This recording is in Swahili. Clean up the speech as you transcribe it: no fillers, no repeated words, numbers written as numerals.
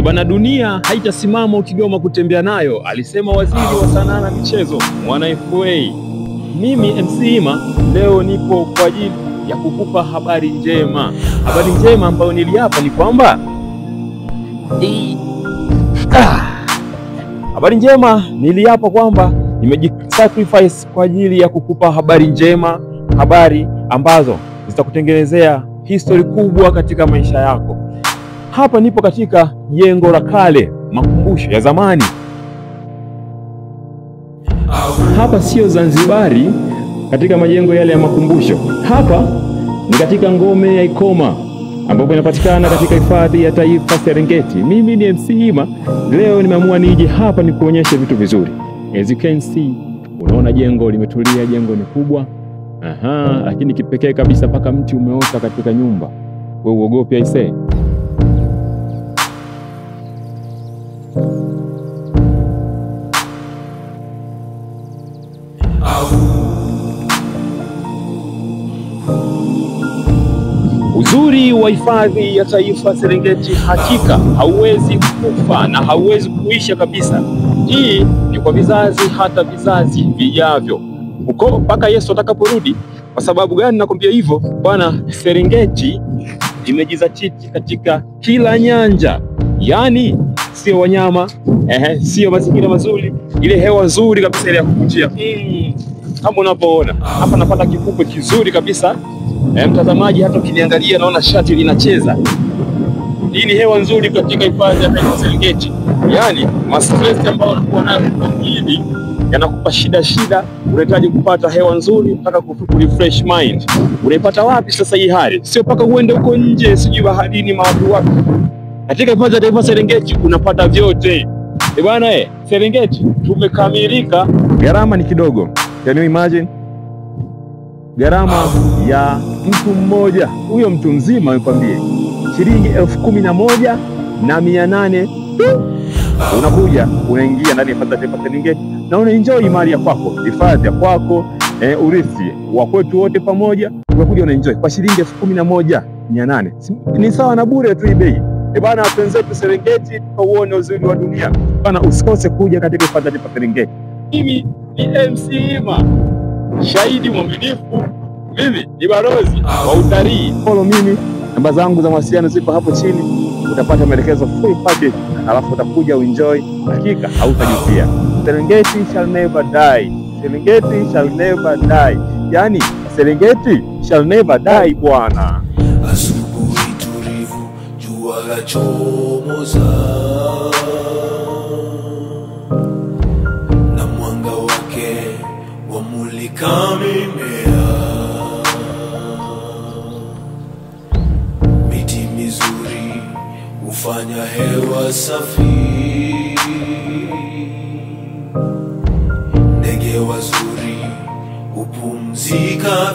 Bana, dunia haitasimama ukigoma kutembea nayo, alisema waziri wa sanaa na michezo Mwana FA. Mimi MC Ima leo nipo kwa ajili ya kukupa habari njema. Habari njema ambayo niliapa ni kwamba habari njema niliapa kwamba nimejisacrifice kwa ajili ya kukupa habari njema, habari ambazo zitakutengenezea history kubwa katika maisha yako. Hapa nipo katika jengo la kale, makumbusho ya zamani. Hapa sio Zanzibari katika majengo yale ya makumbusho. Hapa ni katika ngome ya Ikoma ambapo inapatikana katika hifadhi ya taifa Serengeti. Mimi ni MC Ima. Leo nimeamua nije hapa nikuonyeshe vitu vizuri. As you can see, unaona jengo limetulia, jengo ni kubwa. Lakini kipekee kabisa paka mti umeota katika nyumba. Wewe uogopi aisee? Uzuri wa hifadhi ya taifa Serengeti hakika hauwezi kufa na hauwezi kuisha kabisa. Hii ni kwa vizazi hata vizazi vijavyo, uko mpaka Yesu atakaporudi. Kwa sababu gani nakwambia hivyo? Bwana, Serengeti imejizatiti katika kila nyanja. Yaani sio wanyama, sio mazingira mazuri, ile hewa nzuri kabisa ile ya kuvutia. Kama unapoona hapa napata kifuko kizuri kabisa. Mtazamaji, hata ukiniangalia naona shati linacheza. Hii ni hewa nzuri katika hifadhi ya taifa Serengeti. Yaani stress ambayo unakuwa nayo mwili yanakupa shida, unahitaji kupata hewa nzuri, unataka refresh mind. Unaipata wapi sasa hii hali? Sio paka uende huko nje, sijui baharini mawapi wapi. Katika hifadhi ya taifa Serengeti unapata vyote. Bwana Serengeti tumekamilika. Gharama ni kidogo. Can you imagine? Gharama ya mtu mmoja, huyo mtu mzima nikwambie, shilingi 11,800. Unakuja, unaingia ndani ya hifadhi ya taifa Serengeti na unaenjoy mali ya kwako, hifadhi ya kwako, urithi wa kwetu wote pamoja. Unakuja unaenjoy kwa shilingi 11,800. Ni sawa na bure tu bei. Bana, wenzetu Serengeti tukauone uzuri wa dunia. Bana, usikose kuja katika hifadhi ya taifa Serengeti. Mimi ni MC Ima, shahidi mwaminifu. Mimi ni balozi wa utalii. Follow mimi, namba zangu za mawasiliano ziko hapo chini. Utapata maelekezo full package, alafu utakuja uenjoy. Hakika hautajutia. Serengeti shall never die. Serengeti shall never die. Yani Serengeti shall never die bwana. Asubuhi tulivu, jua la chomoza na mwanga wake wamulika mimea. Miti mizuri hufanya hewa safi. Ndege wazuri hupumzika.